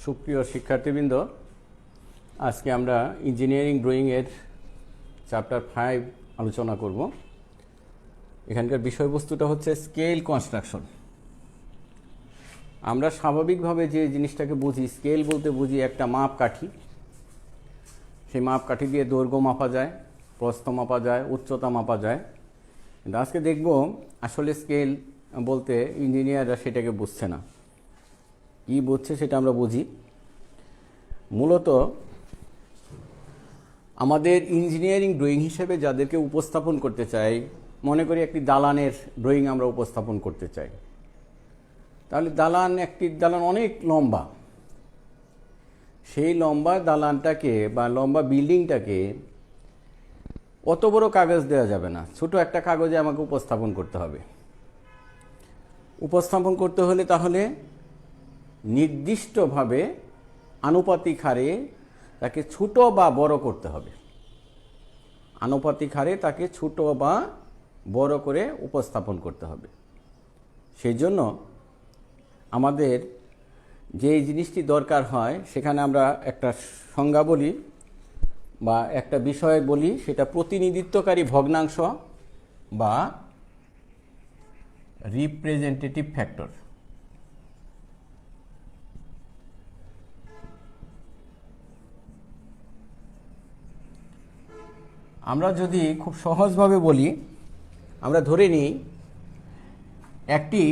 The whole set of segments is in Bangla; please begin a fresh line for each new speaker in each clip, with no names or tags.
সুপ্রিয় শিক্ষার্থীবৃন্দ, আজকে আমরা ইঞ্জিনিয়ারিং ড্রয়িংয়ের চ্যাপ্টার 5 আলোচনা করব। এখানকার বিষয়বস্তুটা হচ্ছে স্কেল কনস্ট্রাকশন। আমরা স্বাভাবিকভাবে যে জিনিসটাকে বুঝি, স্কেল বলতে বুঝি একটা মাপকাঠি। সেই মাপকাঠি দিয়ে দৈর্ঘ্য মাপা যায়, প্রস্থ মাপা যায়, উচ্চতা মাপা যায়। কিন্তু আজকে দেখব আসলে স্কেল বলতে ইঞ্জিনিয়াররা সেটাকে বুঝছে না। কী বুঝছে সেটা আমরা বুঝি। মূলত আমাদের ইঞ্জিনিয়ারিং ড্রয়িং হিসেবে যাদেরকে উপস্থাপন করতে চাই, মনে করি একটি দালানের ড্রয়িং আমরা উপস্থাপন করতে চাই, তাহলে একটি দালান অনেক লম্বা। সেই লম্বা দালানটাকে বা লম্বা বিল্ডিংটাকে অত বড় কাগজ দেওয়া যাবে না, ছোট একটা কাগজে আমাকে উপস্থাপন করতে হবে। উপস্থাপন করতে হলে তাহলে নির্দিষ্টভাবে আনুপাতিক হারে তাকে ছোট বা বড় করতে হবে। আনুপাতিক হারে তাকে ছোট বা বড় করে উপস্থাপন করতে হবে। সেই জন্য আমাদের যে জিনিসটি দরকার হয়, সেখানে আমরা একটা সংজ্ঞা বলি বা একটা বিষয় বলি, সেটা প্রতিনিধিত্বকারী ভগ্নাংশ বা রিপ্রেজেন্টেটিভ ফ্যাক্টর। আমরা যদি খুব সহজভাবে বলি, আমরা ধরে নিই একটি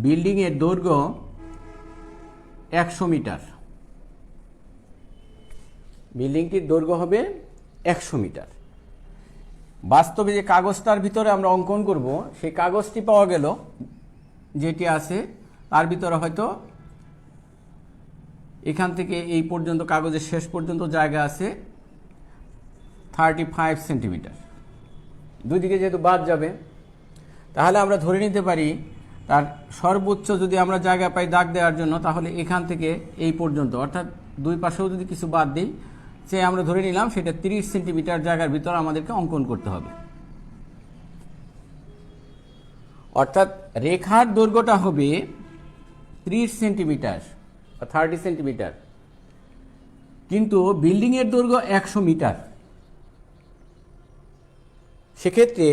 বিল্ডিংয়ের দৈর্ঘ্য 100 মিটার। বিল্ডিংটির দৈর্ঘ্য হবে 100 মিটার। বাস্তবে যে কাগজটার ভিতরে আমরা অঙ্কন করব, সেই কাগজটি পাওয়া গেল যেটি আছে, তার ভিতরে হয়তো এখান থেকে এই পর্যন্ত, কাগজের শেষ পর্যন্ত জায়গা আছে 35 সেন্টিমিটার। দুই দিকে যেহেতু বাদ যাবে, তাহলে আমরা ধরে নিতে পারি তার সর্বোচ্চ যদি আমরা জায়গা পাই দাগ দেওয়ার জন্য, তাহলে এখান থেকে এই পর্যন্ত, অর্থাৎ দুই পাশেও যদি কিছু বাদ দিই, সে আমরা ধরে নিলাম সেটা 30 সেন্টিমিটার জায়গার ভিতর আমাদেরকে অঙ্কন করতে হবে। অর্থাৎ রেখার দৈর্ঘ্যটা হবে 30 সেন্টিমিটার বা 30 সেন্টিমিটার, কিন্তু বিল্ডিংয়ের দৈর্ঘ্য 100 মিটার। সেক্ষেত্রে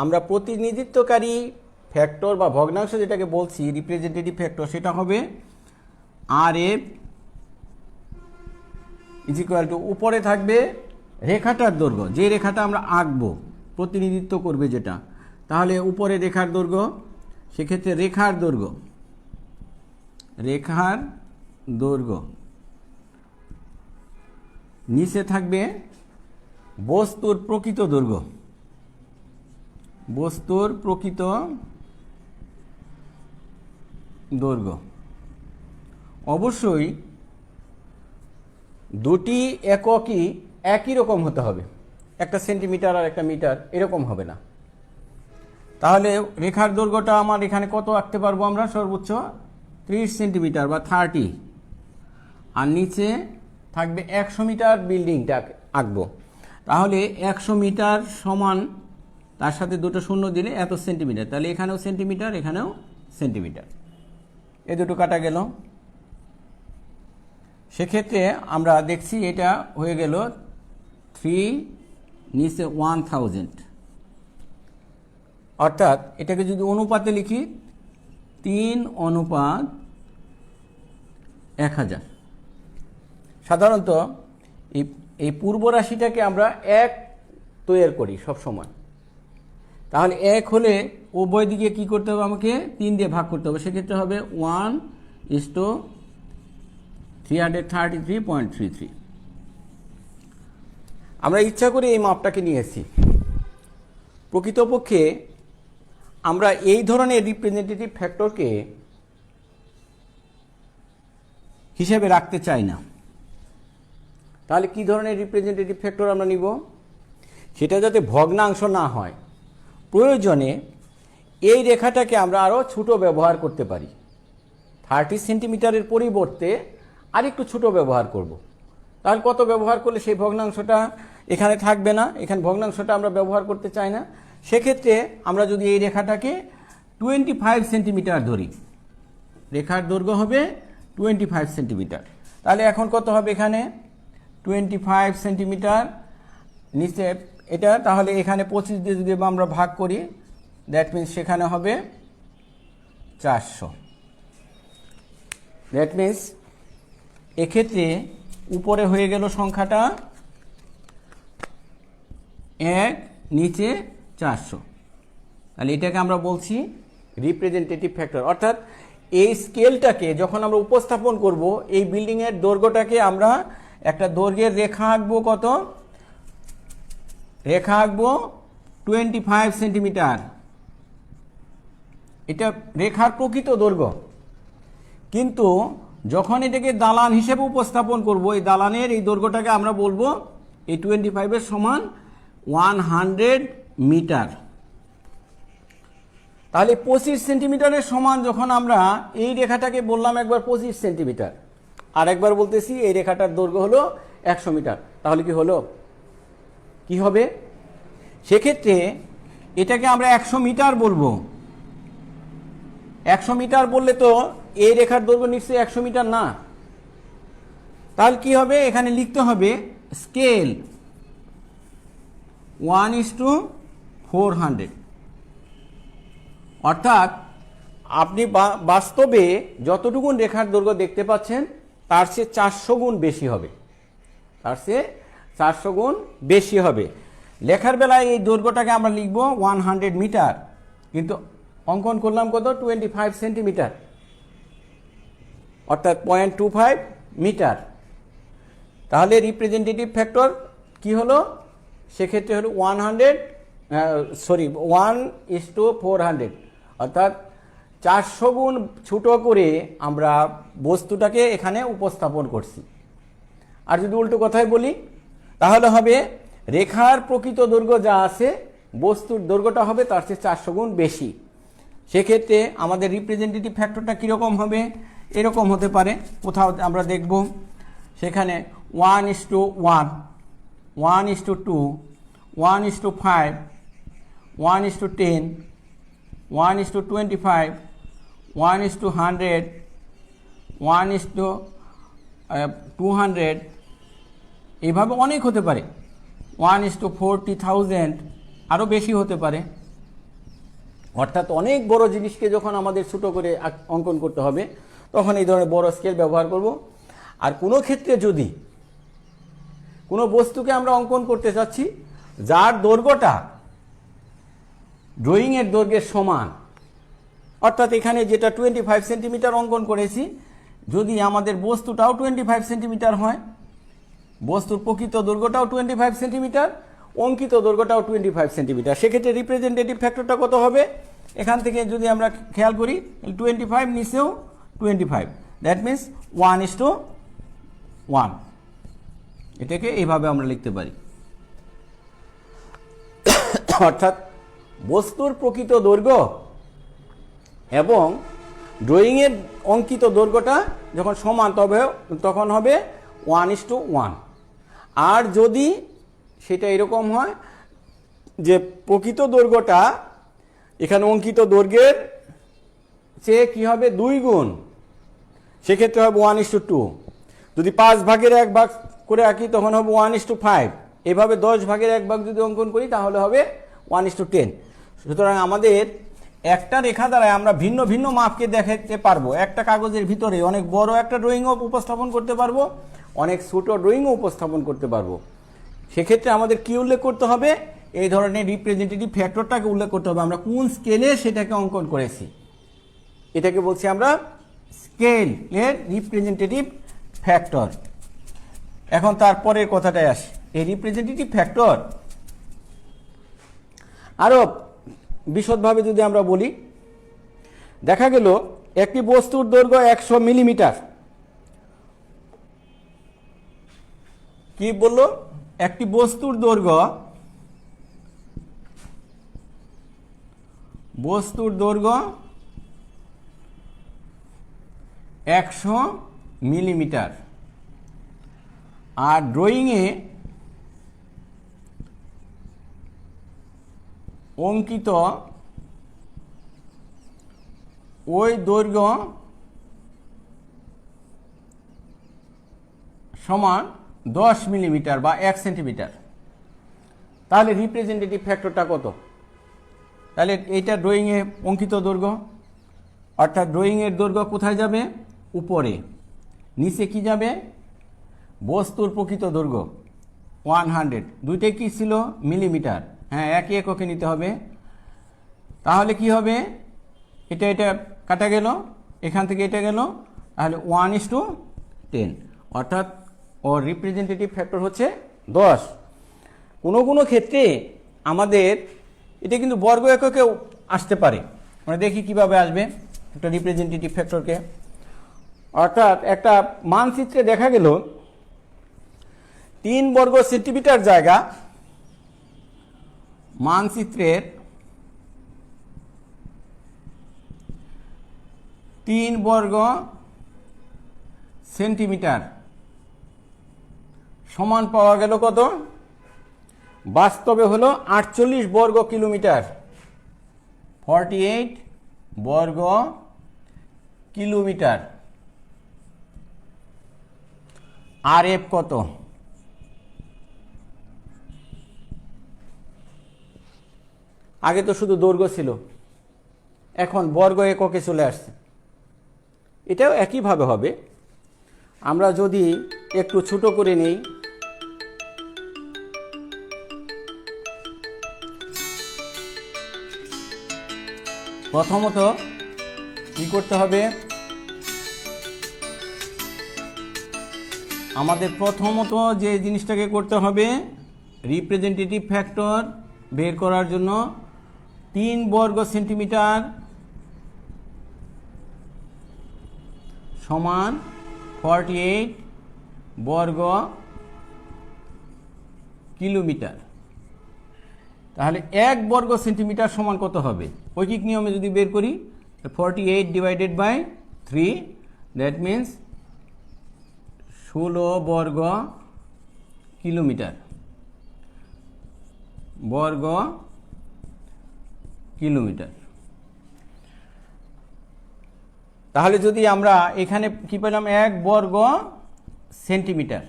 আমরা প্রতিনিধিত্বকারী ফ্যাক্টর বা ভগ্নাংশ যেটাকে বলছি, রিপ্রেজেন্টেটিভ ফ্যাক্টর, সেটা হবে RF ইজ ইকুয়াল টু, উপরে থাকবে রেখাটার দৈর্ঘ্য, যে রেখাটা আমরা আঁকবো, প্রতিনিধিত্ব করবে যেটা, তাহলে উপরে রেখার দৈর্ঘ্য, সেক্ষেত্রে রেখার দৈর্ঘ্য, নিচে থাকবে বস্তুর প্রকৃত দৈর্ঘ্য, অবশ্যই দুটি এককই একই রকম হতে হবে, একটা সেন্টিমিটার আর একটা মিটার এরকম হবে না। তাহলে রেখার দৈর্ঘ্যটা আমার এখানে কত আঁকতে পারবো আমরা? সর্বোচ্চ 30 সেন্টিমিটার বা 30, আর নিচে থাকবে 100 মিটার বিল্ডিংটা আঁকবো। তাহলে 100 মিটার সমান, তার সাথে দুটো শূন্য দিলে এত সেন্টিমিটার, তাহলে এখানেও সেন্টিমিটার, এখানেও সেন্টিমিটার, এ দুটো কাটা গেল। সেক্ষেত্রে আমরা দেখছি এটা হয়ে গেল 3, নিচে 1000, অর্থাৎ এটাকে যদি অনুপাতে লিখি 3:1000। সাধারণত এই পূর্ব রাশিটাকে আমরা 1 তৈরি করি সব সময়। তাহলে 1 হলে উভয় দিকে কি করতে হবে? আমাকে 3 দিয়ে ভাগ করতে হবে। সেক্ষেত্রে হবে 1:333.33। আমরা ইচ্ছা করে এই মাপটাকে নিয়েছি। প্রকৃতপক্ষে আমরা এই ধরনের রিপ্রেজেন্টেটিভ ফ্যাক্টরকে হিসেবে রাখতে চাই না। তাহলে কি ধরনের রিপ্রেজেন্টেটিভ ফ্যাক্টর আমরা নিব? সেটা যাতে ভগ্নাংশ না হয়, প্রয়োজনে এই রেখাটাকে আমরা আরও ছোট ব্যবহার করতে পারি। 30 সেন্টিমিটারের পরিবর্তে আরেকটু ছোট ব্যবহার করব। তাহলে কত ব্যবহার করলে সেই ভগ্নাংশটা এখানে থাকবে না, এখানে ভগ্নাংশটা আমরা ব্যবহার করতে চাই না। সেক্ষেত্রে আমরা যদি এই রেখাটাকে 25 সেন্টিমিটার ধরি, রেখার দৈর্ঘ্য হবে 25 সেন্টিমিটার। তাহলে এখন কত হবে এখানে 25 সেন্টিমিটার নিচে এটা, তাহলে এখানে 25 দিয়ে যদি আমরা ভাগ করি দ্যাট মিন্স সেখানে হবে 400। দ্যাট মিন্স এক্ষেত্রে উপরে হয়ে গেল সংখ্যাটা 1, নিচে 400। তাহলে এটাকে আমরা বলছি রিপ্রেজেন্টেটিভ ফ্যাক্টর। অর্থাৎ এই স্কেলটাকে যখন আমরা উপস্থাপন করব, এই বিল্ডিংয়ের দৈর্ঘ্যটাকে আমরা একটা দৈর্ঘ্যের রেখা আঁকবো, কত রেখা আঁকবো 25 সেন্টিমিটার। এটা রেখার প্রকৃত দৈর্ঘ্য। কিন্তু যখন এটাকে দালান হিসেবে উপস্থাপন করব, এই দালানের এই দৈর্ঘ্যটাকে আমরা বলবো এই 25-এর সমান 100 মিটার। তাহলে 25 সেন্টিমিটারের সমান যখন আমরা এই রেখাটাকে বললাম একবার 25 সেন্টিমিটার, আর একবার বলতেছি এই রেখাটার দৈর্ঘ্য হলো 100 মিটার, তাহলে কি হলো, কি হবে? সেক্ষেত্রে এটাকে আমরা 100 মিটার বলবো। 100 মিটার বললে তো এই রেখার দৈর্ঘ্য নিশ্চয়ই 100 মিটার না। তাহলে কি হবে, এখানে লিখতে হবে স্কেল 1:400। অর্থাৎ আপনি বাস্তবে যতটুকু রেখার দৈর্ঘ্য দেখতে পাচ্ছেন তার চেয়ে 400 গুণ বেশি হবে, তার চেয়ে 400 গুণ বেশি হবে। লেখার বেলায় এই দৈর্ঘ্যটাকে আমরা লিখব 100 মিটার, কিন্তু অঙ্কন করলাম কত 25 সেন্টিমিটার, অর্থাৎ 0.25 মিটার। তাহলে রিপ্রেজেন্টেটিভ ফ্যাক্টর কি হলো, সেক্ষেত্রে হলো 1:400, অর্থাৎ 400 গুণ ছোট করে আমরা বস্তুটাকে এখানে উপস্থাপন করছি। আর যদি উল্টো কথায় বলি তাহলে হবে রেখার প্রকৃত দৈর্ঘ্য যা আছে বস্তুর দৈর্ঘ্যটা হবে তার চেয়ে 400 গুণ বেশি। সেক্ষেত্রে আমাদের রিপ্রেজেন্টেটিভ ফ্যাক্টরটা কীরকম হবে, এরকম হতে পারে। কোথাও আমরা দেখব সেখানে 1:1, 1:2, 1:5, 1:10, 1:25, 1:100, 1:200, এইভাবে অনেক হতে পারে। 1:40,000, আরও বেশি হতে পারে। অর্থাৎ অনেক বড় জিনিসকে যখন আমাদের ছোটো করে অঙ্কন করতে হবে তখন এই ধরনের বড় স্কেল ব্যবহার করব। আর কোনো ক্ষেত্রে যদি কোনো বস্তুকে আমরা অঙ্কন করতে চাচ্ছি যার দৈর্ঘ্যটা ড্রয়িংয়ের দৈর্ঘ্যের সমান, অর্থাৎ এখানে যেটা 25 সেন্টিমিটার অঙ্কন করেছি, যদি আমাদের বস্তুটাও 25 সেন্টিমিটার হয়, বস্তুর প্রকৃত দৈর্ঘ্যটাও 25 সেন্টিমিটার, অঙ্কিত দৈর্ঘ্যটাও 25 সেন্টিমিটার, সেক্ষেত্রে রিপ্রেজেন্টেটিভ ফ্যাক্টরটা কত হবে? এখান থেকে যদি আমরা খেয়াল করি 25 নিচেও 25, দ্যাট মিন্স 1:1। এটাকে এইভাবে আমরা লিখতে পারি। অর্থাৎ বস্তুর প্রকৃত দৈর্ঘ্য এবং ড্রয়িংয়ের অঙ্কিত দৈর্ঘ্যটা যখন সমান তখন হবে 1:1। আর যদি সেটা এরকম হয় যে প্রকৃত দৈর্ঘ্যটা এখানে অঙ্কিত দৈর্ঘ্যের চেয়ে কী হবে 2 গুণ, সেক্ষেত্রে হবে 1:2। যদি 5 ভাগের 1 ভাগ করে আঁকি তখন হবে 1:5। এভাবে 10 ভাগের 1 ভাগ যদি অঙ্কন করি তাহলে হবে 1:10। সুতরাং আমাদের একটা রেখা দ্বারা আমরা ভিন্ন ভিন্ন মাপকে দেখাতে পারবো। একটা কাগজের ভিতরে অনেক বড় একটা ড্রয়িংও উপস্থাপন করতে পারবো, অনেক ছোট ড্রয়িংও উপস্থাপন করতে পারবো। সেক্ষেত্রে আমাদের কি উল্লেখ করতে হবে? এই ধরনের রিপ্রেজেন্টেটিভ ফ্যাক্টরটাকে উল্লেখ করতে হবে, আমরা কোন স্কেলে সেটাকে অঙ্কন করেছি। এটাকে বলছি আমরা স্কেল এর রিপ্রেজেন্টেটিভ ফ্যাক্টর। এখন তারপরের কথাটায় আসি। এই রিপ্রেজেন্টেটিভ ফ্যাক্টর আরও বিশদভাবে যদি আমরা বলি, দেখা গেল একটি বস্তুর দৈর্ঘ্য 100 মিলিমিটার। কি বললো? একটি বস্তুর দৈর্ঘ্য 100 মিলিমিটার। আর ড্রয়িংয়ে অঙ্কিত ওই দৈর্ঘ্য সমান 10 মিলিমিটার বা 1 সেন্টিমিটার। তাহলে রিপ্রেজেন্টেটিভ ফ্যাক্টরটা কত? তাহলে এইটা ড্রয়িংয়ে অঙ্কিত দৈর্ঘ্য, অর্থাৎ ড্রয়িংয়ের দৈর্ঘ্য কোথায় যাবে? উপরে। নিচে কি যাবে? বস্তুর প্রকৃত দৈর্ঘ্য 100। দুইটাই কি ছিল? মিলিমিটার। হ্যাঁ, একই এককে নিতে হবে। তাহলে কি হবে? এটা এটা কাটা গেল, এখান থেকে এটা গেল, তাহলে 1:10, অর্থাৎ ওর রিপ্রেজেন্টেটিভ ফ্যাক্টর হচ্ছে 10। কোনো কোনো ক্ষেত্রে আমাদের এটা কিন্তু বর্গ এককেও আসতে পারে। আমরা দেখি কিভাবে আসবে একটা রিপ্রেজেন্টেটিভ ফ্যাক্টরকে। অর্থাৎ একটা মানচিত্রে দেখা গেল 3 বর্গ সেন্টিমিটার জায়গা, মানচিত্রের 3 বর্গ সেন্টিমিটার সমান পাওয়া গেল কত? বাস্তবে হলো 48 বর্গ কিলোমিটার, 48 বর্গ কিলোমিটার। আর এফ কত? আগে তো শুধু দৈর্ঘ্য ছিল, এখন বর্গ এককে চলে আসছে। এটাও একইভাবে হবে। আমরা যদি একটু ছোট করে নেই, প্রথমত কি করতে হবে? আমাদের প্রথমত যে জিনিসটাকে করতে হবে, রিপ্রেজেন্টেটিভ ফ্যাক্টর বের করার জন্য 3 বর্গ সেন্টিমিটার সমান 48 বর্গ কিলোমিটার। তাহলে 1 বর্গ সেন্টিমিটার সমান কত হবে? ঐকিক নিয়মে যদি বের করি, 48 ডিভাইডেড বাই 3, দ্যাট মিন্স 16 বর্গ কিলোমিটার, বর্গ কিলোমিটার। তাহলে যদি আমরা এখানে কি পেলাম? 1 বর্গ সেন্টিমিটার।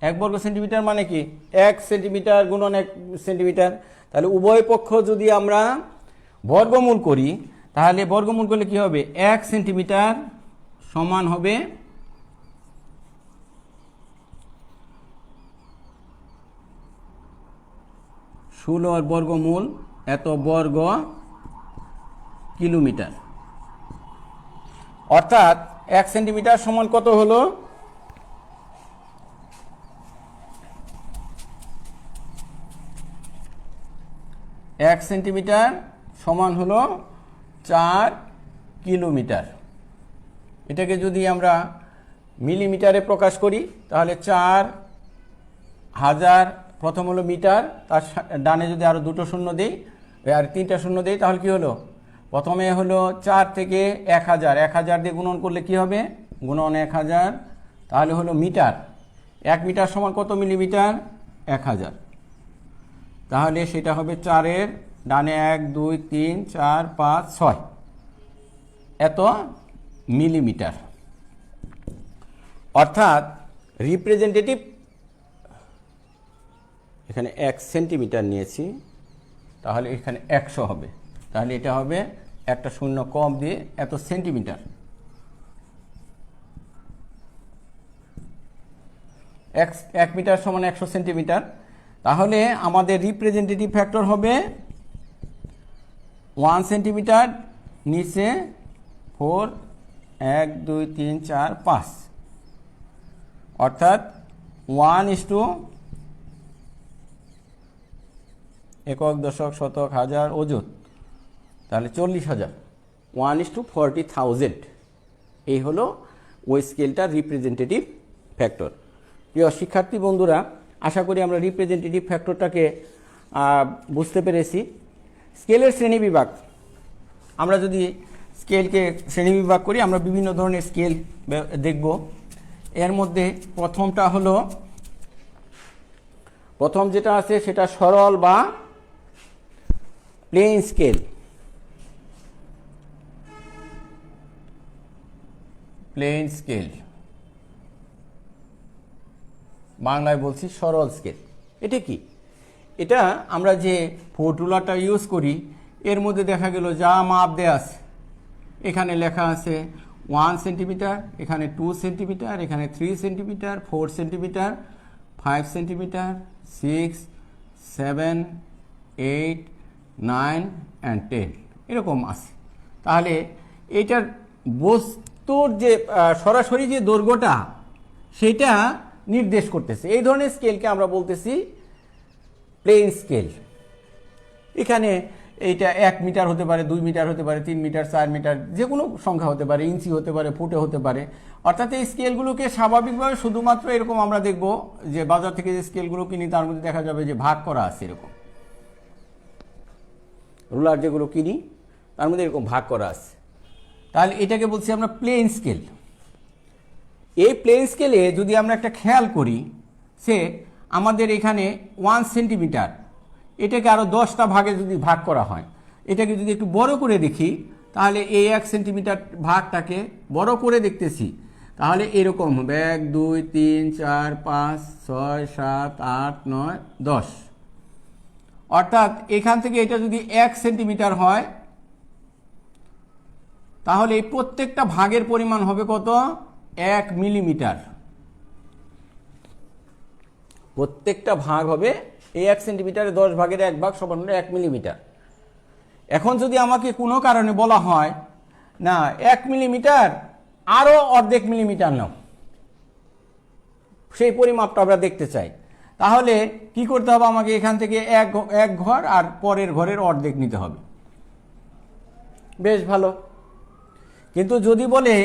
1 বর্গ সেন্টিমিটার মানে কি? 1 সেন্টিমিটার গুণন 1 সেন্টিমিটার। তাহলে উভয় পক্ষ যদি আমরা বর্গমূল করি, তাহলে বর্গমূল করলে কি হবে? 1 সেন্টিমিটার সমান হবে 16 বর্গমূল এত বর্গ কিলোমিটার। অর্থাৎ 1 সেন্টিমিটার সমান কত হলো? 1 সেন্টিমিটার সমান হলো 4 কিলোমিটার। এটাকে যদি আমরা মিলিমিটারে প্রকাশ করি, তাহলে 4000 প্রথম হলো মিটার, তার ডানে যদি আরও 2টো শূন্য দেই, আর 3টা শূন্য দেই, তাহলে কি হলো? প্রথমে হলো 4 থেকে 1000, 1000 দিয়ে গুণন করলে কি হবে? গুণন 1000, তাহলে হলো মিটার। 1 মিটার সমান কত মিলিমিটার? 1000। তাহলে সেটা হবে 4-এর ডানে 1 2 3 4 5 6 এত মিলিমিটার। অর্থাৎ রিপ্রেজেন্টেটিভ, এখানে 1 সেন্টিমিটার নিয়েছি, তাহলে এখানে 100 হবে। তাহলে এটা হবে একটা শূন্য কম দিয়ে এত সেন্টিমিটার। 1 মিটার সমান 100 সেন্টিমিটার। তাহলে আমাদের রিপ্রেজেন্টেটিভ ফ্যাক্টর হবে 1 সেন্টিমিটার, নিচে 4, 1 2 3 4 5, অর্থাৎ 1:, একক দশক শতক হাজার অযুত, তাহলে 40,000, 1:40,000। এই হলো ওই স্কেলটার রিপ্রেজেন্টেটিভ ফ্যাক্টর। প্রিয় শিক্ষার্থী বন্ধুরা, আশা করি আমরা রিপ্রেজেন্টেটিভ ফ্যাক্টরটাকে বুঝতে পেরেছি। স্কেলের শ্রেণীবিভাগ, আমরা যদি স্কেলকে শ্রেণীবিভাগ করি, আমরা বিভিন্ন ধরনের স্কেল দেখব। এর মধ্যে প্রথম যেটা আছে সেটা সরল বা প্লেন স্কেল। প্লেন স্কেল বাংলায় বলছি সরল স্কেল। এটা কি? এটা আমরা যে ফুট রুলারটা ইউজ করি এর মধ্যে দেখা গেল যা মাপ দেয়া আছে, এখানে লেখা আছে 1 সেন্টিমিটার, এখানে 2 সেন্টিমিটার, এখানে 3 সেন্টিমিটার, 4 সেন্টিমিটার, 5 সেন্টিমিটার, 6, 7, 8, 9 অ্যান্ড 10 এরকম আছে। তাহলে এইটার বস্তুর যে সরাসরি যে দৈর্ঘ্যটা সেটা নির্দেশ করতেছে। এই ধরনের স্কেলকে আমরা বলতেছি প্লেন স্কেল। এখানে এইটা 1 মিটার হতে পারে, 2 মিটার হতে পারে, 3 মিটার, 4 মিটার, যে কোনো সংখ্যা হতে পারে, ইঞ্চি হতে পারে, ফুটে হতে পারে। অর্থাৎ এই স্কেলগুলোকে স্বাভাবিকভাবে শুধুমাত্র এরকম আমরা দেখব যে বাজার থেকে যে স্কেলগুলো কিনি তার মধ্যে দেখা যাবে যে ভাগ করা আছে, এরকম রুলার যেগুলো কিনি তার মধ্যে এরকম ভাগ করা আছে। তাহলে এটাকে বলছি আমরা প্লেন স্কেল। এই প্লেন স্কেলে যদি আমরা একটা খেয়াল করি, সে আমাদের এখানে 1 সেন্টিমিটার, এটাকে আরও 10টা ভাগে যদি ভাগ করা হয়, এটাকে যদি একটু বড় করে দেখি তাহলে এই 1 সেন্টিমিটার ভাগটাকে বড় করে দেখতেছি, তাহলে এরকম হবে 1, 2, 3, 4, 5, 6, 7, 8, 9, 10। অর্থাৎ এখান থেকে এটা যদি 1 সেন্টিমিটার হয় তাহলে এই প্রত্যেকটা ভাগের পরিমাণ হবে কত? 1 মিলিমিটার। প্রত্যেকটা ভাগ হবে এই 1 সেন্টিমিটারে 10 ভাগের 1 ভাগ সমান 1 মিলিমিটার। এখন যদি আমাকে কোনো কারণে বলা হয় না 1 মিলিমিটার আরও অর্ধেক মিলিমিটার নাও, সেই পরিমাপটা আমরা দেখতে চাই, তাহলে কি করতে হবে? আমাকে এখান থেকে এক ঘর আর পরের ঘরের অর্ধেক নিতে হবে। বেশ ভালো। কিন্তু যদি বলে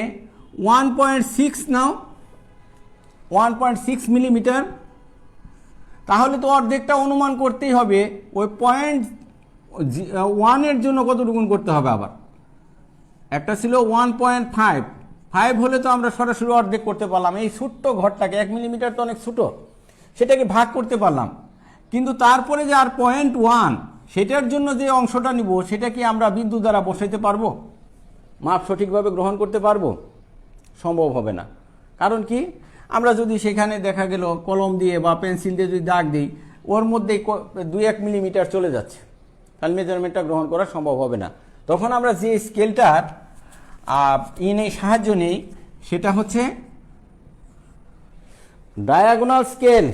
1.6 নাও, 1.6 মিলিমিটার, তাহলে তো অর্ধেকটা অনুমান করতেই হবে। ওই 0.1 জন্য কতটুকুন করতে হবে? আবার একটা ছিল 1.5 হলে তো আমরা সরাসরি অর্ধেক করতে পারলাম। এই ছোট্ট ঘরটাকে 1 মিলিমিটার তো অনেক ছোটো, সেটাকে ভাগ করতে পারলাম। কিন্তু তারপরে যে আর 0.1 সেটার জন্য যে অংশটা নিব সেটা কি আমরা বিদ্যুৎ দ্বারা বসাইতে পারবো? মাপ সঠিকভাবে গ্রহণ করতে পারবো? সম্ভব হবে না। কারণ কি? আমরা যদি সেখানে দেখা গেল কলম দিয়ে বা পেন্সিল দিয়ে যদি দাগ দিই, ওর মধ্যেই 2-1 মিলিমিটার চলে যাচ্ছে, তাহলে মেজারমেন্টটা গ্রহণ করা সম্ভব হবে না। তখন আমরা যে স্কেলটার সাহায্য নেই সেটা হচ্ছে ডায়াগোনাল স্কেল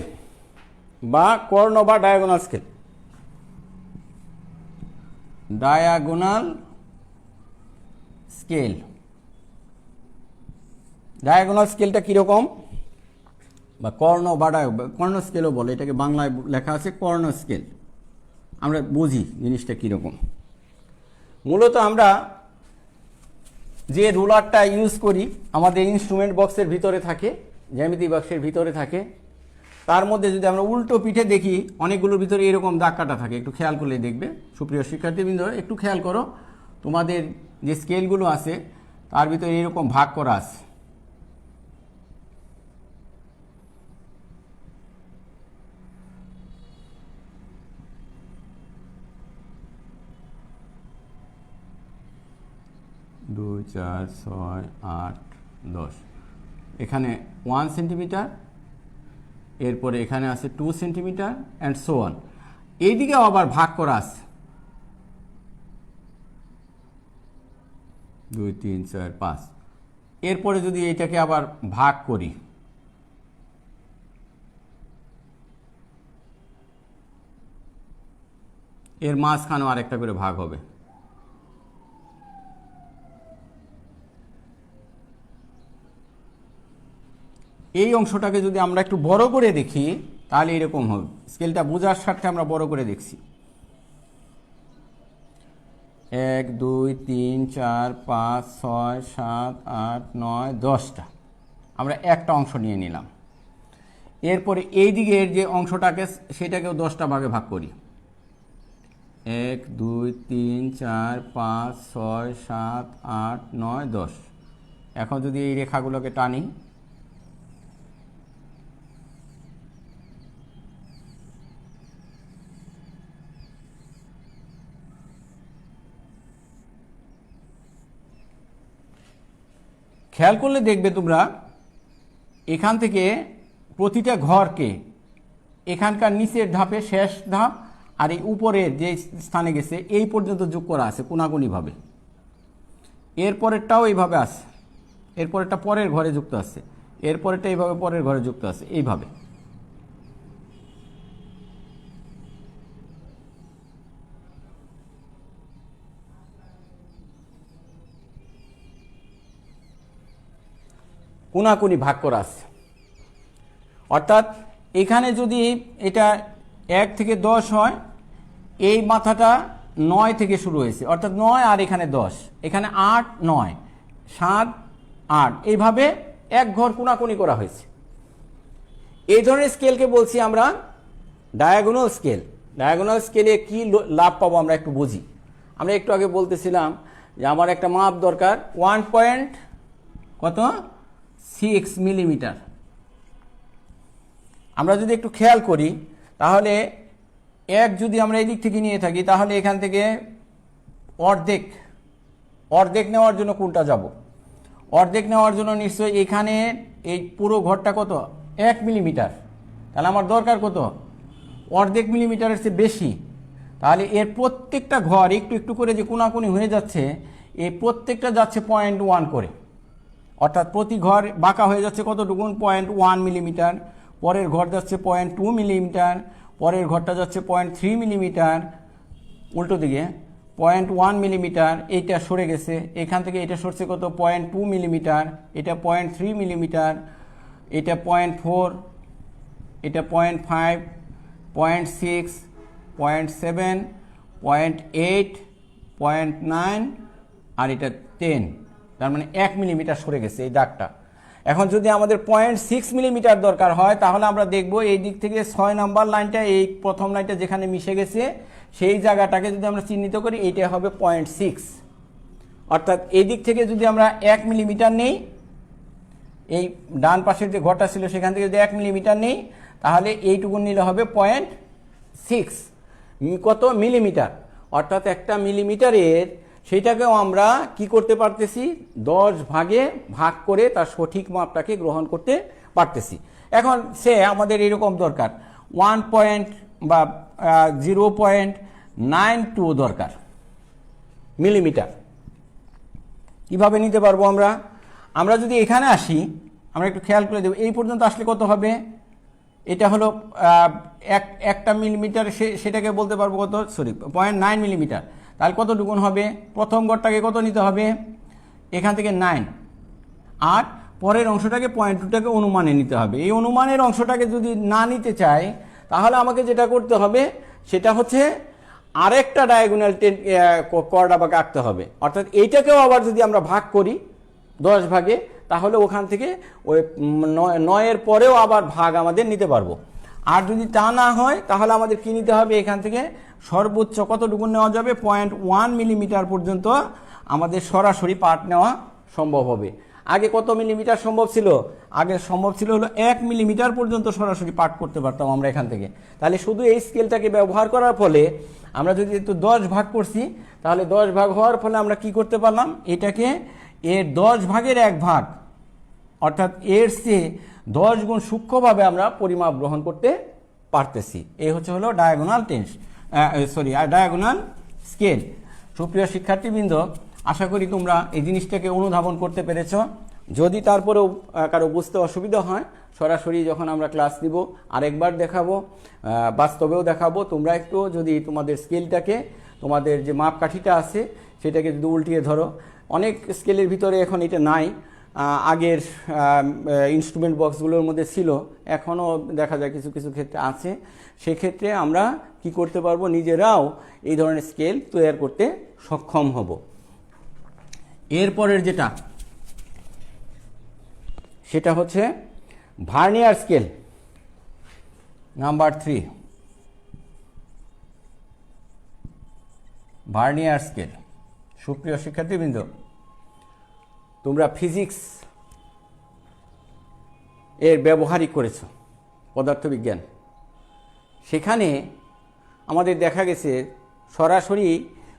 বা কর্ণ বা diagonal scale. Diagonal scale. Diagonal স্কেলটা কীরকম? বা কর্ণ বা কর্ণ স্কেলও বলে, এটাকে বাংলায় লেখা আছে কর্ণ স্কেল। আমরা বুঝি জিনিসটা কীরকম। মূলত আমরা যে রুলারটা ইউজ করি আমাদের ইনস্ট্রুমেন্ট বক্সের ভিতরে থাকে, জ্যামিতি বক্সের ভিতরে থাকে, তার মধ্যে যদি আমরা উল্টো পিঠে দেখি অনেকগুলোর ভিতরে এরকম দাগ কাটা থাকে। একটু খেয়াল করলে দেখবে, সুপ্রিয় শিক্ষার্থীবৃন্দ একটু খেয়াল করো, তোমাদের যে স্কেলগুলো আছে তার ভিতরে এরকম ভাগ করা আছে। দুই, 4, 6, 8, 10। এখানে 1 সেন্টিমিটার, এরপরে এখানে আছে 2 সেন্টিমিটার অ্যান্ড সো অন। এইদিকেও আবার ভাগ করা আছে 2, 3, 4, 5। এরপরে যদি এটাকে আবার ভাগ করি, এর মাঝখানেও আরেকটা করে ভাগ হবে। এই অংশটাকে যদি আমরা একটু বড় করে দেখি তাহলে এরকম হবে। স্কেলটা বোঝার স্বার্থে আমরা বড় করে দেখছি। 1, 2, 3, 4, 5, 6, 7, 8, 9, 10টা আমরা একটা অংশ নিয়ে নিলাম। এরপরে এই দিকের যে অংশটাকে সেটাকেও 10টা ভাগে ভাগ করি। 1, 2, 3, 4, 5, 6, 7, 8, 9, 10। এখন যদি এই রেখাগুলোকে টানি, খেয়াল করলে দেখবে তোমরা এখান থেকে প্রতিটা ঘরকে এখানকার নিচের ধাপে শেষ ধাপ আর এই উপরের যে স্থানে গেছে এই পর্যন্ত যোগ করা আছে কোনাকুনিভাবে। এরপরেরটাও এইভাবে আছে, এরপরেরটা পরের ঘরে যুক্ত আছে, এরপরেরটা এইভাবে পরের ঘরে যুক্ত আছে, এইভাবে। কোনাকুনি ভাগ করা আছে। অর্থাৎ এখানে যদি এটা 1 থেকে 10 হয়, এই মাথাটা 9 থেকে শুরু হয়েছে, অর্থাৎ 9 আর এখানে 10, এখানে 8, 9, 7, 8, এইভাবে এক ঘর কোনাকুনি করা হয়েছে। এই ধরনের স্কেলকে বলছি আমরা ডায়াগোনাল স্কেল। ডায়াগোনাল স্কেলে কি লাভ পাবো আমরা একটু বুঝি। আমরা একটু আগে বলতেছিলাম যে আমার একটা মাপ দরকার 1.6 মিলিমিটার। আমরা যদি একটু খেয়াল করি তাহলে যদি আমরা এই দিক থেকে নিয়ে থাকি তাহলে এখান থেকে অর্ধেক নেওয়ার জন্য কোনটা যাব? অর্ধেক নেওয়ার জন্য নিশ্চয়ই এখানে এই পুরো ঘরটা কত? 1 মিলিমিটার। তাহলে আমার দরকার কত? অর্ধেক মিলিমিটারের চেয়ে বেশি। তাহলে এর প্রত্যেকটা ঘর একটু একটু করে যে কোনাকুনি হয়ে যাচ্ছে, এই প্রত্যেকটা যাচ্ছে 0.1 করে। অর্থাৎ প্রতি ঘর বাঁকা হয়ে যাচ্ছে কতটুকুন? 0.1 মিলিমিটার। পরের ঘর যাচ্ছে 0.2 মিলিমিটার, পরের ঘরটা যাচ্ছে 0.3 মিলিমিটার, উল্টো দিকে 0.1 মিলিমিটার। এইটা সরে গেছে, এখান থেকে এটা সরছে কত? 0.2 মিলিমিটার, এটা 0.3 মিলিমিটার, এটা 0.4, এটা 0.5, 0.6, 0.7, 0.8, 0.9 আর এটা 10। তার মানে 1 মিলিমিটার সরে গেছে এই দাগটা। এখন যদি আমাদের 0.6 মিলিমিটার দরকার হয় তাহলে আমরা দেখব এই দিক থেকে 6 নাম্বার লাইনটা, এই প্রথম লাইনটা যেখানে মিশে গেছে সেই জায়গাটাকে যদি আমরা চিহ্নিত করি, এইটা হবে 0.6। অর্থাৎ এই দিক থেকে যদি আমরা 1 মিলিমিটার নেই, এই ডান পাশের যে ঘরটা ছিল সেখান থেকে যদি 1 মিলিমিটার নেই তাহলে এইটুকু নিলে হবে 0.6 কত মিলিমিটার। অর্থাৎ একটা মিলিমিটারের সেইটাকেও আমরা কি করতে পারতেছি? 10 ভাগে ভাগ করে তার সঠিক মাপটাকে গ্রহণ করতে পারতেছি। এখন সে আমাদের এরকম দরকার 0.92 দরকার মিলিমিটার। কিভাবে নিতে পারবো আমরা? আমরা যদি এখানে আসি, আমরা একটু খেয়াল করে দেব, এই পর্যন্ত আসলে কত হবে? এটা হলো একটা মিলিমিটার, সেটাকে বলতে পারবো কত? 0.9 মিলিমিটার। তাহলে কতটুকুন হবে? প্রথম ঘরটাকে কত নিতে হবে? এখান থেকে 9, আর পরের অংশটাকে 0.2টাকে অনুমানে নিতে হবে। এই অনুমানের অংশটাকে যদি না নিতে চাই তাহলে আমাকে যেটা করতে হবে সেটা হচ্ছে আরেকটা ডায়াগোনাল কর্ড আমাকে আঁকতে হবে। অর্থাৎ এইটাকেও আবার যদি আমরা ভাগ করি 10 ভাগে তাহলে ওখান থেকে ওই 9-এর পরেও আবার ভাগ আমাদের নিতে পারবো। আর যদি তা না হয় তাহলে আমাদের কি নিতে হবে? এখান থেকে সর্বোচ্চ কতটুকু নেওয়া যাবে? 0.1 মিলিমিটার পর্যন্ত আমাদের সরাসরি পাঠ নেওয়া সম্ভব হবে। আগে কত মিলিমিটার সম্ভব ছিল? আগে সম্ভব ছিল হলো 1 মিলিমিটার পর্যন্ত সরাসরি পাঠ করতে পারতাম আমরা এখান থেকে। তাহলে শুধু এই স্কেলটাকে ব্যবহার করার ফলে আমরা যদি একটু 10 ভাগ করছি তাহলে 10 ভাগ হওয়ার ফলে আমরা কি করতে পারলাম? এটাকে এর 10 ভাগের 1 ভাগ, অর্থাৎ এর চেয়ে 10 গুণ সূক্ষ্মভাবে আমরা পরিমাপ গ্রহণ করতে পারতেছি। এই হলো ডায়াগোনাল ডায়াগোনাল স্কেল। সুপ্রিয় শিক্ষার্থীবৃন্দ, আশা করি তোমরা এই জিনিসটাকে অনুধাবন করতে পেরেছ। যদি তারপরেও কারো বুঝতে অসুবিধা হয়, সরাসরি যখন আমরা ক্লাস নিব আরেকবার দেখাবো, বাস্তবেও দেখাবো। তোমরা একটু যদি তোমাদের স্কেলটাকে, তোমাদের যে মাপকাঠিটা আছে সেটাকে যদি উল্টিয়ে ধরো, অনেক স্কেলের ভিতরে এখন এটা নাই, আগের ইনস্ট্রুমেন্ট বক্সগুলোর মধ্যে ছিল, এখনও দেখা যায় কিছু কিছু ক্ষেত্রে আছে। সেক্ষেত্রে আমরা কি করতে পারবো? নিজেরাও এই ধরনের স্কেল তৈরি করতে সক্ষম হব। এরপরের যেটা সেটা হচ্ছে vernier scale number 3। Vernier scale. সুপ্রিয় শিক্ষার্থীবৃন্দ, তোমরা ফিজিক্স এর ব্যবহারিক করেছ, পদার্থবিজ্ঞান। সেখানে আমাদের দেখা গেছে সরাসরি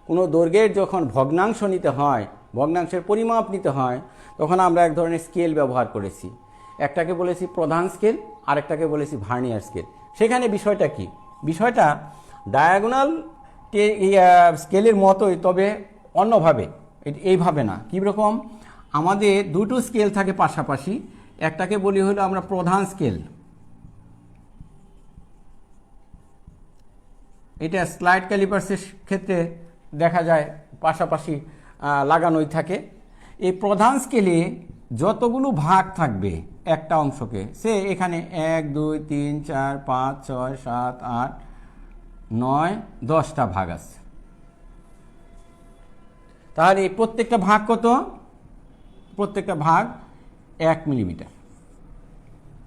কোনো দৈর্ঘ্যের যখন ভগ্নাংশ নিতে হয়, ভগ্নাংশের পরিমাপ নিতে হয়, তখন আমরা এক ধরনের স্কেল ব্যবহার করেছি। একটাকে বলেছি প্রধান স্কেল, আরেকটাকে বলেছি ভার্নিয়ার স্কেল। সেখানে বিষয়টা কি? বিষয়টা ডায়াগোনাল স্কেলের মতোই, তবে অন্যভাবে, এইভাবে না। কী রকম? আমাদের দুটো স্কেল থাকে পাশাপাশি, একটাকে বলি হলো আমরা প্রধান স্কেল, এটা স্লাইড ক্যালিপার্সের ক্ষেত্রে দেখা যায় পাশাপাশি লাগানোই থাকে। এই প্রধান স্কেলে যতগুলো ভাগ থাকবে একটা অংশকে, সে এখানে 1 2 3 4 5 6 7 8 9 10টা ভাগ আছে। তাহলে এই প্রত্যেকটা ভাগ কত? প্রত্যেকটা ভাগ 1 মিলিমিটার।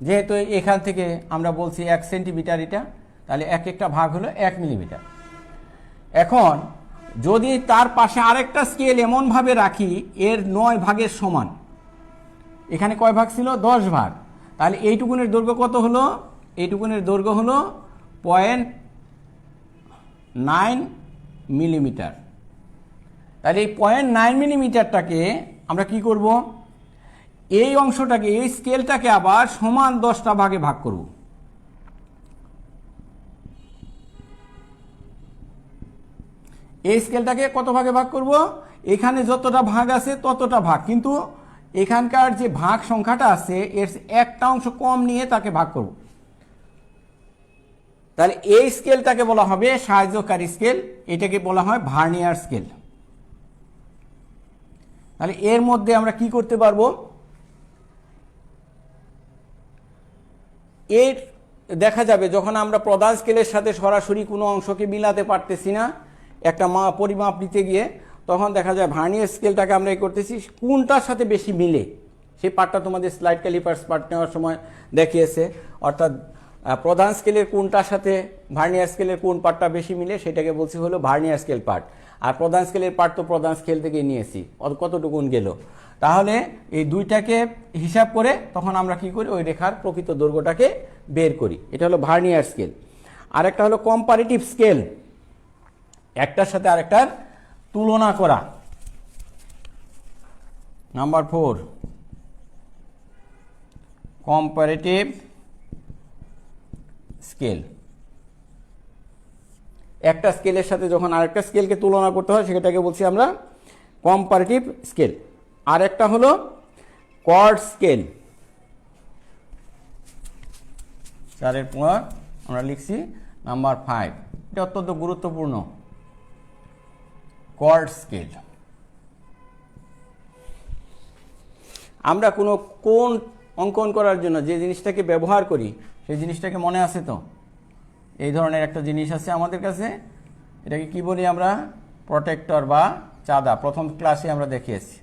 যেহেতু এখান থেকে আমরা বলছি 1 সেন্টিমিটার এটা, তাহলে এক একটা ভাগ হলো 1 মিলিমিটার। এখন যদি তার পাশে আরেকটা স্কেল এমনভাবে রাখি এর 9 ভাগের সমান, এখানে কয় ভাগ ছিল? 10 ভাগ। তাহলে এইটুকুনের দৈর্ঘ্য কত হলো? এইটুকুনের দৈর্ঘ্য হলো 0.9 মিলিমিটার। তাহলে এই 0.9 মিলিমিটারটাকে আমরা কি করব? এই অংশটাকে, এই স্কেলটাকে আবার সমান 10টা ভাগে ভাগ করব। এই স্কেলটাকে কত ভাগে ভাগ করব? এখানে যতটা ভাগ আছে ততটা ভাগ, কিন্তু এখানকার যে ভাগ সংখ্যাটা আছে এর একটা অংশ কম নিয়ে তাকে ভাগ করব। তাহলে এই স্কেলটাকে বলা হবে সাহায্যকারী স্কেল, এটাকে বলা হয় ভার্নিয়ার স্কেল। তাহলে এর মধ্যে আমরা কি করতে পারবো? এর দেখা যাবে যখন আমরা প্রধান স্কেলের সাথে সরাসরি কোনো অংশকে মিলাতে পারতেছি না একটা পরিমাপ নিতে গিয়ে, তখন দেখা যায় ভার্নিয়ার স্কেলটাকে আমরা করতেছি কোনটার সাথে বেশি মিলে। সেই পার্টটা তোমাদের স্লাইড ক্যালিপার্স পার্ট নেওয়ার সময় দেখিয়েছে, অর্থাৎ প্রধান স্কেলের কোনটার সাথে ভার্নিয়ার স্কেলের কোন পার্টটা বেশি মিলে সেটাকে বলছি হলো ভার্নিয়ার স্কেল পার্ট। আর প্রধান স্কেলের পার্ট তো প্রধান স্কেল থেকে নিয়েছি, কতটুকুন গেল। তাহলে এই দুইটাকে হিসাব করে তখন আমরা কি করি? ওই রেখার প্রকৃত দৈর্ঘ্যটাকে বের করি। এটা হলো ভার্নিয়ার স্কেল। আরেকটা হলো কম্পারেটিভ স্কেল, একটার সাথে আরেকটার তুলনা করা। Number 4, comparative scale. একটা স্কেলের সাথে যখন আরেকটা স্কেলকে তুলনা করতে হয় সেটাকে বলছি আমরা কম্পারেটিভ স্কেল। আর একটা হলো কর্ড স্কেল। 4-এর পর আমরা লিখছি নাম্বার 5, এটা অত্যন্ত গুরুত্বপূর্ণ, কর্ড স্কেল। আমরা কোনো কোণ অঙ্কন করার জন্য যে জিনিসটাকে ব্যবহার করি সেই জিনিসটাকে মনে আছে তো? এই ধরনের একটা জিনিস আছে আমাদের কাছে, এটাকে কি বলি আমরা? প্রটেক্টর বা চাঁদা। প্রথম ক্লাসে আমরা দেখিয়েছি।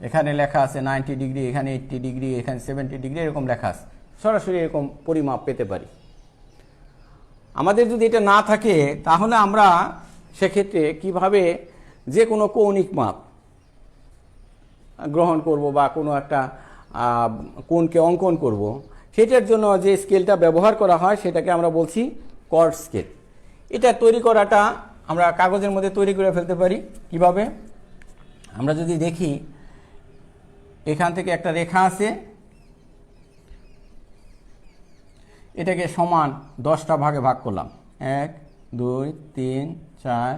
এখানে লেখা আছে 90 ডিগ্রি, এখানে 80 ডিগ্রি, এখানে 70 ডিগ্রি, এরকম লেখা আছে। সরাসরি এরকম পরিমাপ পেতে পারি। আমাদের যদি এটা না থাকে তাহলে আমরা সেক্ষেত্রে কিভাবে যে কোনো কৌণিক মাপ গ্রহণ করব বা কোনো একটা কোণকে অঙ্কন করব, সেটার জন্য যে স্কেলটা ব্যবহার করা হয় সেটাকে আমরা বলছি কর্ড স্কেল। এটা তৈরি করাটা আমরা কাগজের মধ্যে তৈরি করে ফেলতে পারি। কিভাবে? আমরা যদি দেখি, এখান থেকে একটা রেখা আছে, এটাকে সমান 10টা ভাগে ভাগ করলাম। 1 2 3 4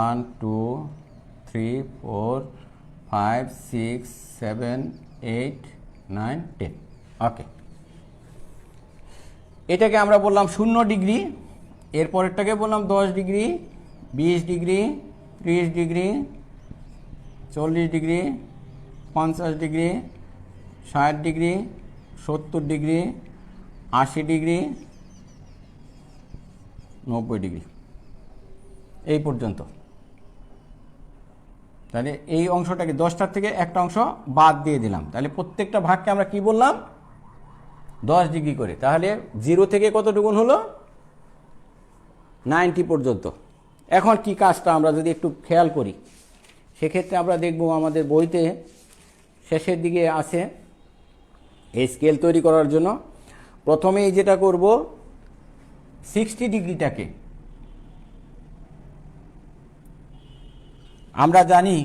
1 2 3 4 5 6 7 8 9 10। ওকে, এটাকে আমরা বললাম 0 ডিগ্রি, এরপরেরটাকে বললাম 10 degree, 20 degree, 30 degree, 40 degree, 50 degree, 60 degree, 70 degree, 80 degree, 90 degree, এই পর্যন্ত। তাহলে এই অংশটাকে 10টার থেকে একটা অংশ বাদ দিয়ে দিলাম। তাহলে প্রত্যেকটা ভাগকে আমরা কি বললাম? 10 ডিগ্রি করে। তাহলে 0 থেকে কতটুকুন হলো? 90 পর্যন্ত। এখন কি কাজটা আমরা যদি একটু খেয়াল করি, সেক্ষেত্রে আমরা দেখব আমাদের বইতে শেষের দিকে আছে এই স্কেল তৈরি করার জন্য প্রথমেই যেটা করব, 60 ডিগ্রিটাকে আমরা জানি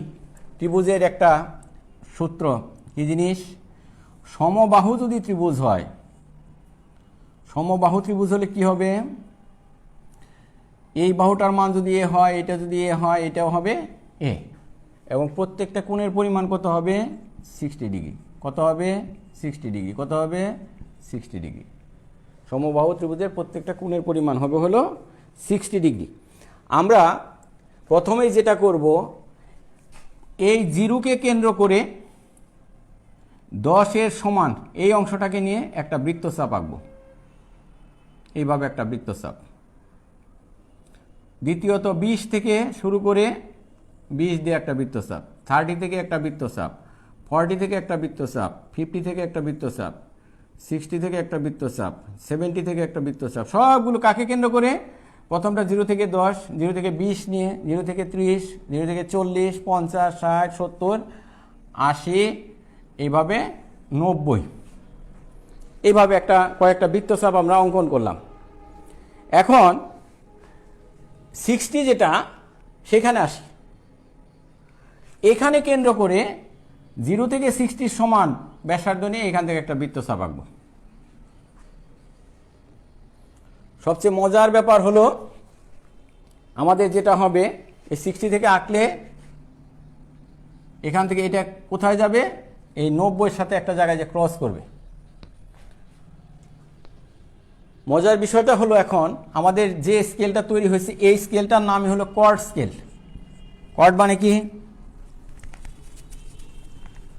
ত্রিভুজের একটা সূত্র, কি জিনিস? সমবাহু যদি ত্রিভুজ হয়, সমবাহু ত্রিভুজ হলে কি হবে? এই বাহুটার মান যদি এ হয়, এটা যদি এ হয়, এটাও হবে এ, এবং প্রত্যেকটা কোণের পরিমাণ কত হবে? 60 ডিগ্রি। কত হবে? 60 ডিগ্রি। কত হবে? 60 ডিগ্রি। সমবাহু ত্রিভুজের প্রত্যেকটা কোণের পরিমাণ হবে হলো 60 ডিগ্রি। আমরা প্রথমেই যেটা করব, এই জিরোকে কেন্দ্র করে 10-এর সমান এই অংশটাকে নিয়ে একটা বৃত্তচাপ আঁকবো, এইভাবে একটা বৃত্তচাপ। দ্বিতীয়ত 20 থেকে শুরু করে 20 দিয়ে একটা বৃত্তচাপ, 30 থেকে একটা বৃত্তচাপ, 40 থেকে একটা বৃত্তচাপ, 50 থেকে একটা বৃত্তচাপ, 60 থেকে একটা বৃত্তচাপ, 70 থেকে একটা বৃত্তচাপ। সবগুলো কাকে কেন্দ্র করে? প্রথমটা 0 থেকে 10, 0 থেকে 20 নিয়ে, 0 থেকে 30, 0 থেকে 40, 50, 60, 70, 80, এইভাবে 90, এইভাবে একটা কয়েকটা বৃত্তচাপ আমরা অঙ্কন করলাম। এখন 60 যেটা, সেখানে আসি। এখানে কেন্দ্র করে 0 থেকে 60 সমান ব্যাসার্ধ নিয়ে এখান থেকে একটা বৃত্তচাপ আঁকবো। সবচেয়ে মজার ব্যাপার হলো, আমাদের যেটা হবে, এই 60 থেকে আঁকলে এখান থেকে এটা কোথায় যাবে? এই 90-এর সাথে একটা জায়গায় যে ক্রস করবে। মজার বিষয়টা হলো, এখন আমাদের যে স্কেলটা তৈরি হয়েছে, এই স্কেলটার নামই হলো কর্ড স্কেল। কর্ড মানে কি?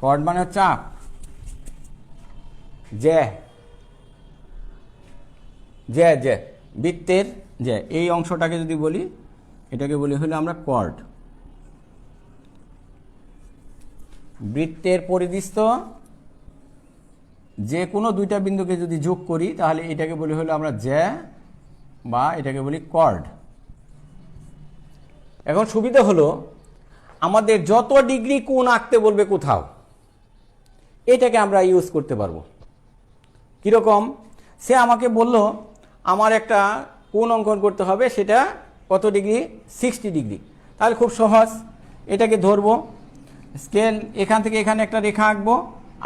কর্ড মানে চাপ, জ্যা, জ্যা জ্যা, বৃত্তের জ্যা, এই অংশটাকে যদি বলি, এটাকে বলি হলো আমরা কর্ড। বৃত্তের পরিধিস্থ যে কোনো দুইটা বিন্দুকে যদি যোগ করি, তাহলে এটাকে বলি হলো আমরা জ্যা, বা এটাকে বলি কর্ড। এখন সুবিধা হলো, আমাদের যত ডিগ্রি কোণ আঁকতে বলবে কোথাও, এটাকে আমরা ইউজ করতে পারবো। কীরকম? সে আমাকে বলল আমার একটা কোণ অঙ্কন করতে হবে, সেটা কত ডিগ্রি? 60 ডিগ্রি। তাহলে খুব সহজ, এটাকে ধরবো, স্কেল এখান থেকে এখানে একটা রেখা আঁকবো,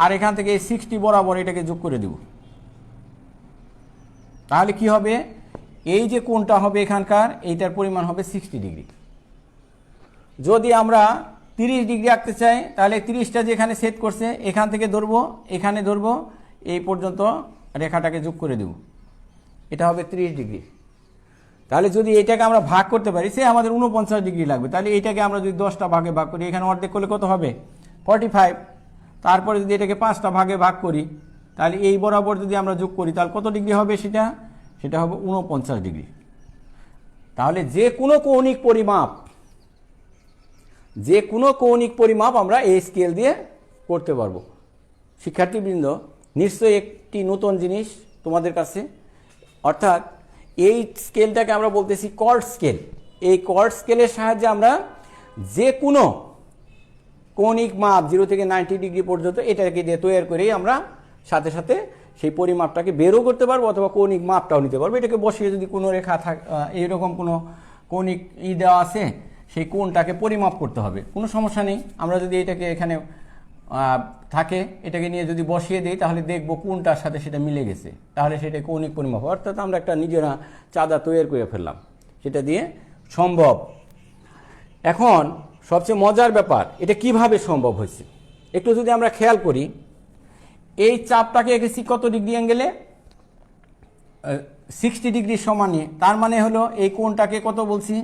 আর এখান থেকে 60 বরাবর এটাকে যোগ করে দেব। তাহলে কি হবে? এই যে কোণটা হবে এখানকার, এইটার পরিমাণ হবে 60 ডিগ্রি। যদি আমরা 30 ডিগ্রি আঁকতে চাই, তাহলে 30টা যেখানে সেট করছে, এখান থেকে ধরবো, এখানে ধরবো, এই পর্যন্ত রেখাটাকে যোগ করে দেব, এটা হবে 30 ডিগ্রি। তাহলে যদি এটাকে আমরা ভাগ করতে পারি, সে আমাদের 49 ডিগ্রি লাগবে। তাহলে এটাকে আমরা যদি 10টা ভাগে ভাগ করি, এখানে অর্ধেক করলে কত হবে? 45। তারপরে যদি এটাকে 5টা ভাগে ভাগ করি, তাহলে এই বরাবর যদি আমরা যোগ করি, তাহলে কত ডিগ্রি হবে? সেটা হবে 49 ডিগ্রি। তাহলে যে কোনো কৌণিক পরিমাপ আমরা এই স্কেল দিয়ে করতে পারবো। শিক্ষার্থীবৃন্দ, নিশ্চয়ই একটি নতুন জিনিস তোমাদের কাছে। অর্থাৎ এই স্কেলটাকে আমরা বলতেছি কর্ড স্কেল। এই কর্ড স্কেলের সাহায্যে আমরা যে কোনো কৌণিক মাপ 0 থেকে 90 ডিগ্রি পর্যন্ত এটাকে দিয়ে তৈরি করেই আমরা সাথে সাথে সেই পরিমাপটাকে বেরও করতে পারবো, অথবা কৌণিক মাপটাও নিতে পারবো। এটাকে বসিয়ে যদি কোনো রেখা থাকে, এইরকম কোনো কৌণিক দেওয়া আছে, সেই কোণটাকে পরিমাপ করতে হবে, কোনো সমস্যা নেই। আমরা যদি এটাকে এখানে থাকে, এটাকে নিয়ে যদি বসিয়ে দিই, তাহলে দেখবো কোণটার সাথে সেটা মিলে গেছে, তাহলে সেটা কৌণিক পরিমাপ। অর্থাৎ আমরা একটা নিজেরা চাঁদা তৈরি করে ফেললাম, সেটা দিয়ে সম্ভব। এখন সবচেয়ে মজার ব্যাপার, এটা কিভাবে সম্ভব হয়েছে একটু যদি আমরা খেয়াল করি। এই চাপটাকে এঁকেছি কত ডিগ্রি অ্যাঙ্গেলে? 60 ডিগ্রি সমানে। তার মানে হলো এই কোণটাকে কত বলছি?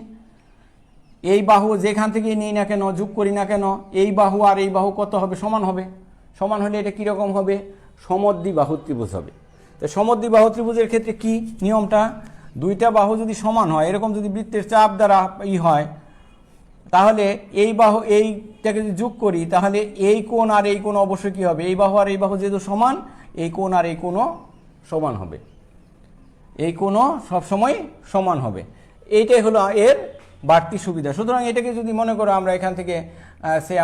এই বাহু যেখান থেকে নিই না কেন, যোগ করি না কেন, এই বাহু আর এই বাহু কত হবে? সমান হবে। সমান হলে এটা কীরকম হবে? সমদ্বিবাহু ত্রিভুজ হবে। তো সমদ্বিবাহু ত্রিভুজের ক্ষেত্রে কি নিয়মটা? দুইটা বাহু যদি সমান হয়, এরকম যদি বৃত্তের চাপ দ্বারা হয়, তাহলে এই বাহু এইটাকে যদি যোগ করি, তাহলে এই কোণ আর এই কোণ অবশ্যই কী হবে? এই বাহু আর এই বাহু যেহেতু সমান, এই কোণ আর এই কোণও সমান হবে, এই কোণও সবসময় সমান হবে। এইটাই হলো এর বাড়তি সুবিধা। সুতরাং এটাকে যদি মনে করো আমরা এখান থেকে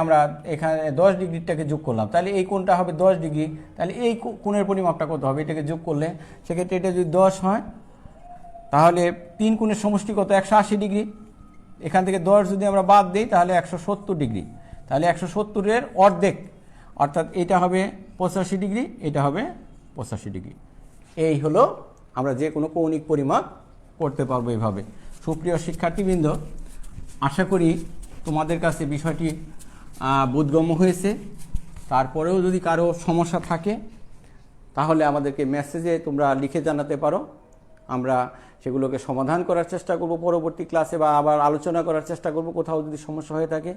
আমরা এখানে 10 ডিগ্রিটাকে যোগ করলাম, তাহলে এই কোণটা হবে 10 ডিগ্রি। তাহলে এই কোণের পরিমাপটা কত হবে? এটাকে যোগ করলে সেক্ষেত্রে এটা যদি 10 হয়, তাহলে 3 কোণের সমষ্টি কত? 180 ডিগ্রি। এখান থেকে 10 যদি আমরা বাদ দিই তাহলে 170 ডিগ্রি। তাহলে 170-এর অর্ধেক, অর্থাৎ এটা হবে 85 ডিগ্রি, এটা হবে 85 ডিগ্রি। এই হলো আমরা যে কোনো কৌণিক পরিমাপ করতে পারবো এইভাবে। সুপ্রিয় শিক্ষার্থীবৃন্দ, আশা করি তোমাদের কাছে বিষয়টি বোধগম্য হয়েছে। তারপরেও যদি কারো সমস্যা থাকে তাহলে আমাদেরকে মেসেজে তোমরা লিখে জানাতে পারো, আমরা সেগুলোকে সমাধান করার চেষ্টা করব পরবর্তী ক্লাসে, বা আবার আলোচনা করার চেষ্টা করব কোথাও যদি সমস্যা হয়ে থাকে।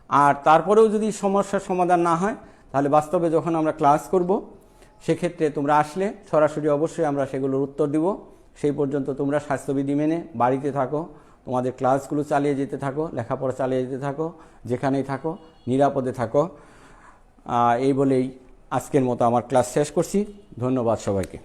আর তারপরেও যদি সমস্যার সমাধান না হয় তাহলে বাস্তবে যখন আমরা ক্লাস করব সেক্ষেত্রে তোমরা আসলে সরাসরি অবশ্যই আমরা সেগুলোর উত্তর দিব। সেই পর্যন্ত তোমরা স্বাস্থ্যবিধি মেনে বাড়িতে থাকো, তোমাদের ক্লাসগুলো চালিয়ে যেতে থাকো, লেখাপড়া চালিয়ে যেতে থাকো, যেখানেই থাকো নিরাপদে থাকো। এই বলেই আজকের মতো আমার ক্লাস শেষ করছি। ধন্যবাদ সবাইকে।